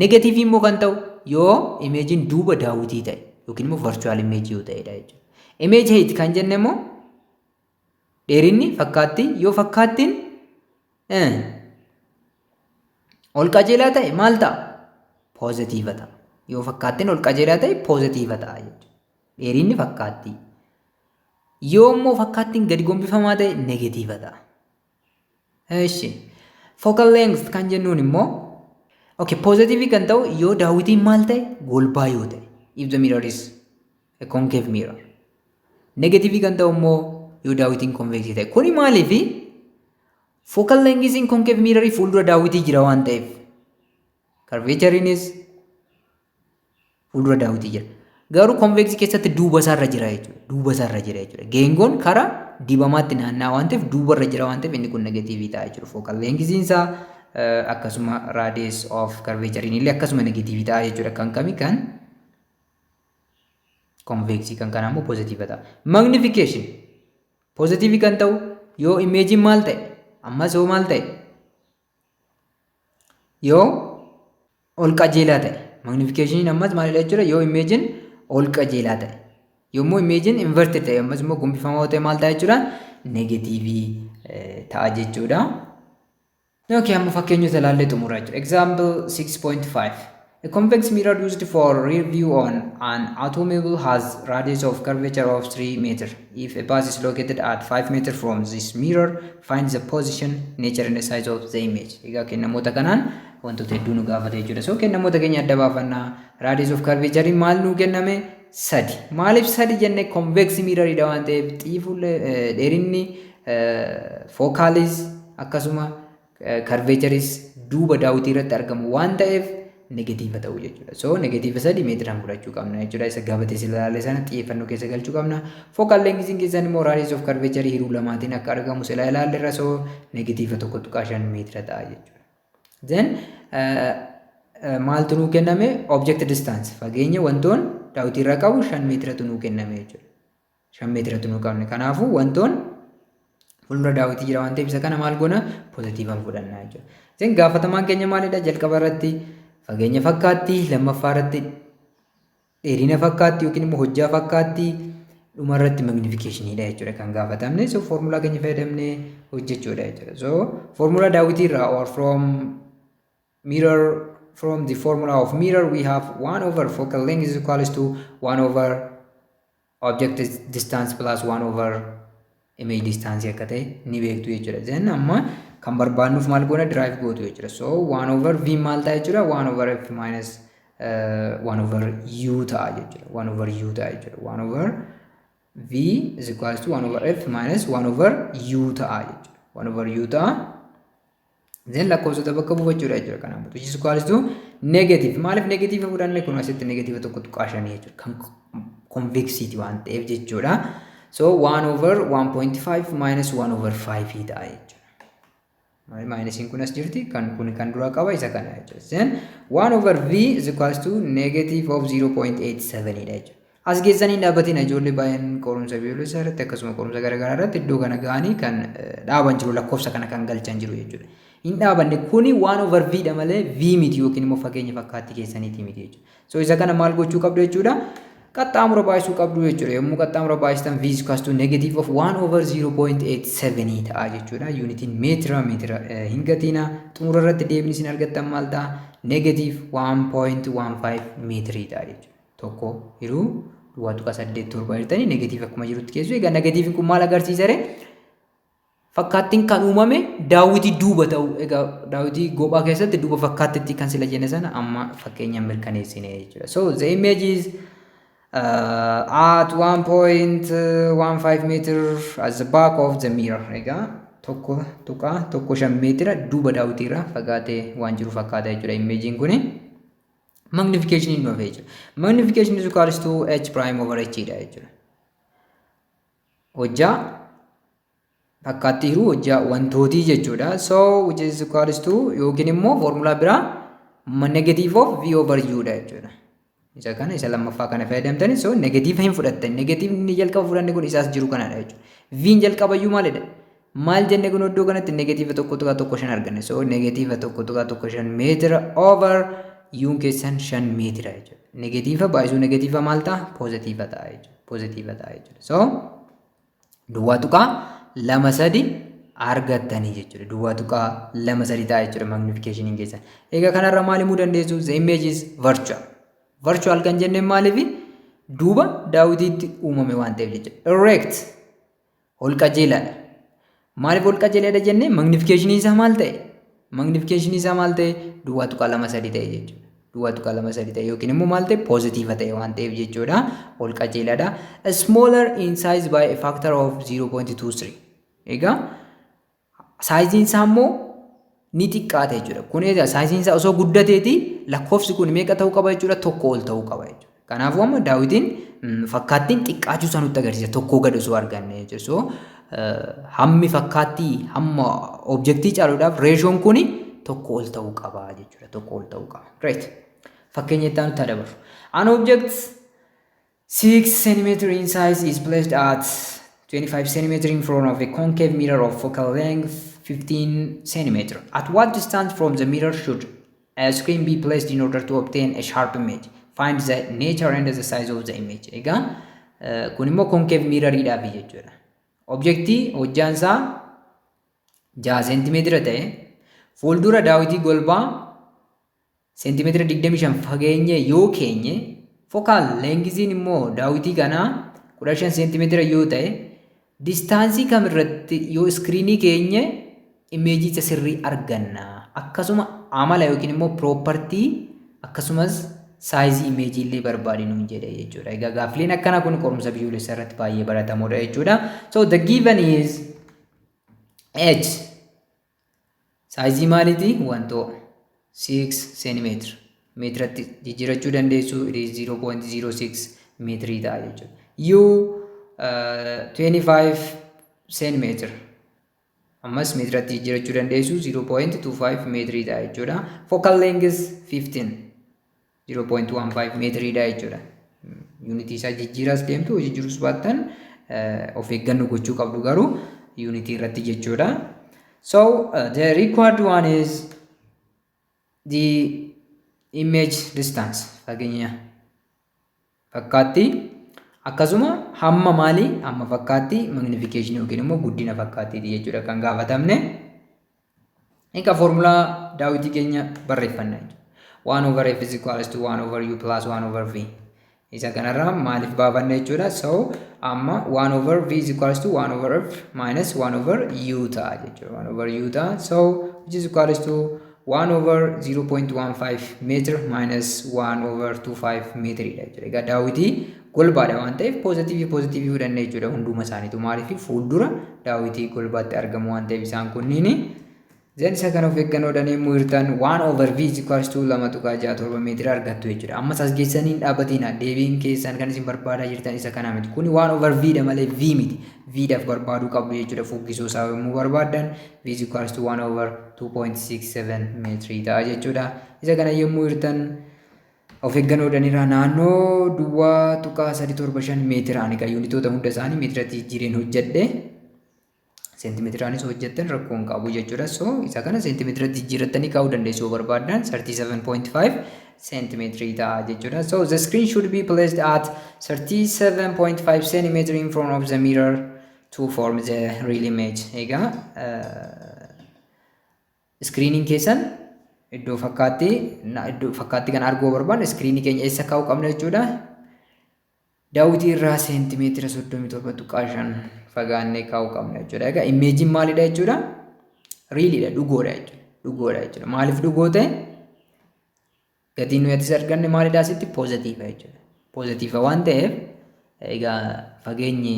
Negative immoo kan ta'u yoo image duuba daawwitii ta'e yookiin immoo virtual image yoo ta'edha jechuudha. Image height kan jenne immoo dheerinni fakkaattii yoo fakkaattiin ol qajeelaa ta'e maal ta'a? Positive ta'a. Yoo fakkaattiin ol qajeelaa ta'e positive ta'a jechuudha. Dheerinni fakkaattii. Yoo immoo fakkaattiin gadi gombifamaa ta'e negative ta'a. Eeshi. Focal length kan jennuun immoo okay, positive kan ta'u yoo daawwitiin maal ta'e golbaa yoo ta'e. If the mirror is a concave mirror. Negative kan ta'u immoo yoo daawwitiin convex ta'e. Kuni maaliifi focal length in concave mirror fuuldura daawwitii jira waan ta'eef. Curvatureinis fuuldura daawwitii jira. Garuu convex keessatti duuba isaarra jira jechuudha. Duuba isaarra jira jechuudha. Geengoon karaa dibamaatti naanna'aa waan ta'eef duubarra jira waan ta'eef inni kun negative ta'a jechuudha. Focal length isaa akkasuma radius of curvature illee akkasuma negative ta'a jechuudha. Kan kami kan convex kan kana immoo positive ta'a. Magnification positive kan ta'u yoo image maal ta'e ammas yoo maal ta'e yoo ol qajeelaa ta'e magnification ammas maalidha jechuudha. Yoo image ol qajeelaa ta'e yommuu image inverted ta'e ammas immoo gombifamaa ta'e maal ta'a jechuudha? Negative ta'a jechuudha. Okay, amma fakkeenyota ilaallee xumuraa jechuudha. Example 6.5. A convex mirror used for rear view on an automobile has radius of curvature of 3 meter. If a bus is located at 5 meter from this mirror, find the position, nature and the size of the image. Egaa kennamoota kanaan wantoota hedduu nu gaafate jechuudha. So kennamoota keenya adda baafannaa. Radius of curvature maal nu kenname? 3. Maaliif 3 jenne convex mirror dha waan ta'eef xiifulle dheerinni focalis akkasuma curvatureis duuba daawwitii irratti argamu waan ta'eef negative ta'u jechuudha. So negative 3 meetiraan fudhachuu qabna jechuudha. Isa gabatee silaalee sana xiyyeeffannoo keessa galchuu qabna. Focal length keessan immoo radius of curvature hiruu lamaatiin akka argamu sila ilaalleerra. So negative 1.5 meetira ta'a jechuudha. Then maaltu nuu kenname? Object distance. Fageenya wantoon daawwitii irra qabu 5 meetiratu nuu kenname jechuudha. 5 meetiratu nuu qabne. Kanaafuu wantoon fuuldura daawwitii jira waan ta'eef isa kana maal goona? Positiivaan fudhannaa jechuudha. Then gaafatamaan keenya maalidha? Jalqaba irratti fageenya fakkaattii, lammaffaa irratti dheerina fakkaattii yookiin immoo hojjaa fakkaattii, dhuma irratti magnificationidha jechuudha kan gaafatamne. So formula keenya fayyadamnee hojjechuudha jechuudha. So formula daawwitii irraa or from the formula of mirror we have 1 over focal length is equals to 1 over object distance plus 1 over image distance akka ta'e ni beektu jechuudha. Then amma kan barbaannuuf maal goona? Derive gootu jechuudha. So 1 over v maal ta'a jechuudha? 1 over f minus 1 over u ta'a jechuudha. 1 over u ta'a jechuudha. 1 over v is equals to 1 over f minus 1 over u ta'a jechuudha. 1 over u ta'a. Then lakkoofsota bakka buufachuudha jechuudha. Kanaaf which is equals to negative. Maaliif negative fudhanne? Kun asitti negative tokko tuqaashanii jechuudha. Kan convexity waan ta'eef jechuudha. So 1 over 1.5 minus 1 over 5 ta'a jechuudha. Minus in kun as jirti kan kun kan dura qaba isa kana jechuudha. Then 1 over v is equals to negative of 0.87 dha jechuudha. As geessanii dhaabatiin ijoollee baay'een qorumsa biyyaalessaa irratti akkasuma qorumsa garaagaraa irratti iddoo kana ga'anii kan dhaaban jiru lakkoofsa kana kan galchan jiru jechuudha. Hin dhaabanne kuni 1 over v dha malee v miti yookiin immoo fageenya fakkaattii keessaniiti miti jechuudha. So isa kana maal gochuu qabdu jechuudha? Qaxxaamura baay'isuu qabdu jechuudha. Yommuu qaxxaamura baay'istan v is equals to negative of 1 over 0.87 ta'a jechuudha. Unitiin meetira hin gatiina. Xumura irratti deebinii isin argattan maal ta'a? Negative 1.15 meetirii ta'a jechuudha. Tokko hiruu duwwaa tuqaa 8 torba jirtanii negative akkuma jirutti keessu. Egaa negatiiviin kun maal agarsiisa ree? fakkaattiin kan uumame daawwitii duuba ta'u. Egaa daawwitii gophaa keessatti duuba fakkaattitti kan sila jenne sana amma fakkeenya mirkaneessine jechuudha. So the image is at 1.15 meter at the back of the mirror. Egaa tokko 5 meetira duuba daawwitiirra fagaatee waan jiru fakkaata jechuudha imeejiin kuni. Magnification in jechuudha. Magnification is equals to h prime over h dha jechuudha. Hojjaa fakkaattii hiruu hojjaa wantootii jechuudha. So which is equals to yookiin immoo formula biraa negative of v over u dha jechuudha. Isa kana isa lammaffaa kana fayyadamtanii so negative hin fudhattan. Negative inni jalqaba fudhanne kun isaas jiru kanadha jechuudha. V jalqaba iyyuu maalidha? Maal jenne kun iddoo kanatti negative tokko tuqaa tokko 5 arganne. So negative tokko tuqaa tokko 5 meetira over u keessan 5 meetira jechuudha. Negative baay'isuu negative maal ta'a? Positive ta'a jechuudha. Positive ta'a jechuudha. So duwwaa tuqaa 2 argattanii jechuudha. Duwwaa tuqaa 2 ta'a jechuudha magnification keessan. Egaa kanarra maal himuu dandeessu? The image is virtual. Virtual kan jenneen maaliif duuba daawwitiitti uumame waan ta'eef jechuudha. Erect ol qajeelaadha. Maaliif ol qajeelaadha jennee magnification isaa maal ta'e? Magnification isaa maal ta'e? Duwwaa tuqaa 2 ta'e jechuudha. Duwwaa tuqaa 2 ta'e yookiin immoo maal ta'e? Positive ta'e waan ta'eef jechuudha. Ol qajeelaadha. Smaller in size by a factor of 0.23. Egaa saayiziin isaa immoo ni xiqqaata jechuudha. Kun egaa saayiziin isaa osoo guddateeti lakkoofsi kun meeqa ta'uu qaba jechuudha? Tokko ol ta'uu qaba jechuudha. Kanaafuu amma daawwitiin fakkaattiin xiqqaachuu isaa nutti agarsiisa. Tokkoo gad osoo arganne jechuudha. So hammi fakkaattii hamma objektii caaluudhaaf reeshoon kuni tokko ol ta'uu qaba jechuudha. Tokko ol ta'uu qaba. Great. Fakkeenya itti aanutti dabarru. An object 6 cm in size is placed at 25 cm in front of a concave mirror of focal length 15 cm. At what distance from the mirror should a screen be placed in order to obtain a sharp image? Find the nature and the size of the image. Egaa kun immoo concave mirror idhaafi jechuudha. Objektii hojjaan isaa 6 cm ta'e fuuldura daawwitii golbaa seentimeetira 25 fageenye yoo keenye focal lengthiin immoo daawwitii kanaa 15 seentimeetira yoo ta'e distaansii kamirratti yoo iskiriinii keenye imeejii sirrii arganna. Akkasuma amala yookiin immoo propertii akkasumas saayizii imeejii illee barbaadinu jedhe jechuudha. Egaa gaaffileen akkanaa kun qorumsa biyyoolessaa irratti baay'ee baratamoodha jechuudha. So the given is h saayizii maaliiti? Wantoo 6 cm meetiratti jijjiirachuu dandeessu it is 0.06 meetirii ta'a jechuudha. U 25 cm ammas meetiratti jijjiirachuu dandeessu 0.25 meetirii ta'a jechuudha. Focal length is 15 0.15 meetirii ta'a jechuudha. Unitii isaa jijjiiraas deemtu jijjiirus baattan of eeggannoo gochuu qabdu garuu unitii irratti jechuudha. So the required one is the image distance fageenya fakkaattii akkasuma hamma maali hamma fakkaattii magnification yookiin immoo guddina fakkaattiiti jechuudha kan gaafatamne. Egaa formula daawwitii keenya barreeffanna jechuudha. 1 over f is equals to 1 over u plus 1 over v. Isa kanarraa maaliif baafanna jechuudha. So amma 1 over v is equals to 1 over f minus 1 over u ta'a jechuudha. 1 over u ta'a. So which is equals to 1 over 0.15 meter minus 1 over 25 meter dha jechuudha. Egaa daawwitii golbaadha waan ta'eef positive fudhannee jechuudha hunduma isaaniitu maaliif fuuldura daawwitii golbaatti argamu waan ta'eef isaan kunniini. Then isa kana of eeggannoodhaan yommuu hirtan 1 over v is equals to 2.67 meetira argattu jechuudha. Ammas as geessanii dhaabatiin deebiin keessan kan isin barbaadaa jirtan isa kana miti. Kuni 1 over v dha malee v miti. V dhaaf barbaaduu qabdu jechuudha fuggisoo isaa yommuu barbaaddan v is equals to 1 over 2.67 meetirii ta'a jechuudha. Isa kana yommuu hirtan of eeggannoodhaan irraa naannoo duwwaa tuqaa 375 meetiraan egaa yuunitoota hunda isaanii meetiratti jijjiireen hojjedhe. Seentimeetiraanis hojjettan rakkoon qabu jechuudha. So isa kana seentimeetiratti jijjiirrattanii kaa'uu dandeessu barbaaddan 37.5 centimetrii ta'a jechuudha. So the screen should be placed at 37.5 centimeter in front of the mirror to form the real image. Egaa screening keessan iddoo fakkaatti kan arguu barbaadne screenii keenya eessa kaa'uu qabna jechuudha. daawwitii irraa seentimeetira 37.5 fagaannee kaa'uu qabna jechuudha. Egaa imeejiin maalidha jechuudha? Riilidha, dhugoodha jechuudha. Dhugoodha jechuudha. Maaliif dhugoo ta'e? Gatiin nuyi atis arganne maalidha asitti? Poozitiiva jechuudha. Poozitiiva waan ta'eef egaa fageenyi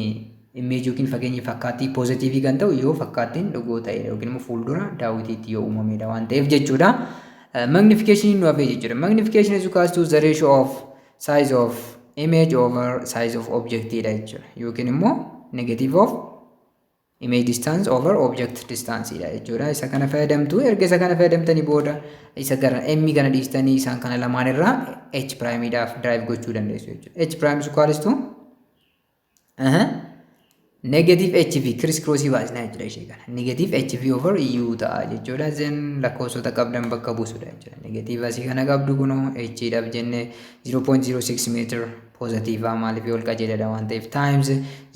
imeejii yookiin fageenyi fakkaattii poozitiivii kan ta'u yoo fakkaattiin dhugoo ta'edha yookiin immoo fuuldura daawwitiitti yoo uumamedha waan ta'eef jechuudha. Magnification nu hafee jechuudha. Magnification is equals to the ratio of size of image over size of object dha jechuudha. Yookiin immoo negative of image distance over object distance dha jechuudha. Isa kana fayyadamtu erga isa kana fayyadamtanii booda isa gara m kana dhiistanii isaan kana lamaan irraa h prime dhaaf drive gochuu dandeessu jechuudha. H prime is equals to negative HV criss-cross baasna jechuudha ishee kana. Negative HV over U ta'a jechuudha. Then lakkoofsota qabdan bakka buusudha jechuudha. Negative asii kana qabdu kunoo H dhaaf jenne 0.06 meter positive maaliif ol qajeeladha waan ta'eef times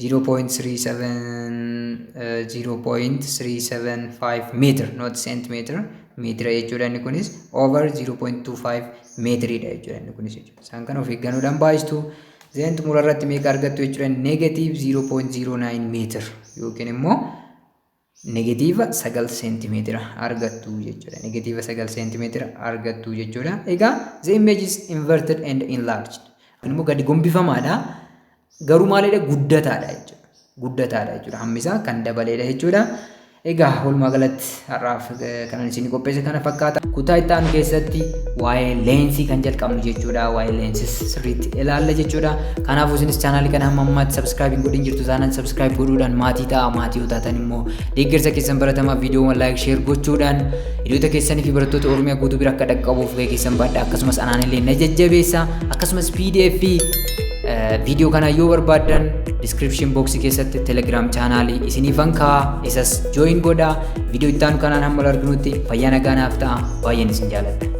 0.375 meter not centimeter meter jechuudha. Inni kunis over 0.25 meetridha jechuudha. Inni kunis jechuudha. Isaan kana of eeggannoodhaan baay'istu. Then xumura irratti meeqa argattu jechuudha? Negative 0.09 meter yookiin immoo negative 9 centimeter argattu jechuudha. Negative 9 centimeter argattu jechuudha. Egaa the image is inverted and enlarged. Immoo gadi gombifamaadha. Garuu maalidha? Guddataadha jechuudha. Guddataadha jechuudha. Hammisaa kan dabaleedha jechuudha. Egaa walumaa galatti har'aaf kanan isin qopheesse kana fakkaata. Kutaa itti aanu keessatti waa'ee leensii kan jalqabnu jechuudha. Waa'ee leensis sirriitti ilaalla jechuudha. Kanaafuu isinis chaanaalii kana hamma ammaatti subscribe hin godhin jirtu taanaan subscribe godhuudhaan maatii ta'a. Maatii yoo taatan immoo deeggarsa keessan baratamaa viidiyoowwan like share gochuudhaan hiriyoota keessanii fi barattoota Oromiyaa guutuu bira akka dhaqqabuuf gahee keessan baadhaa. Akkasumas anaan illee na jajjabeessa. Akkasumas PDF video kana yoo barbaadan description box keessatti telegram channel isinifan kaa isas join godha. Video itti aanu kanaan hamma arginutti fayyaa nagaa naaf ta'a. Baay'een isin jaalladha.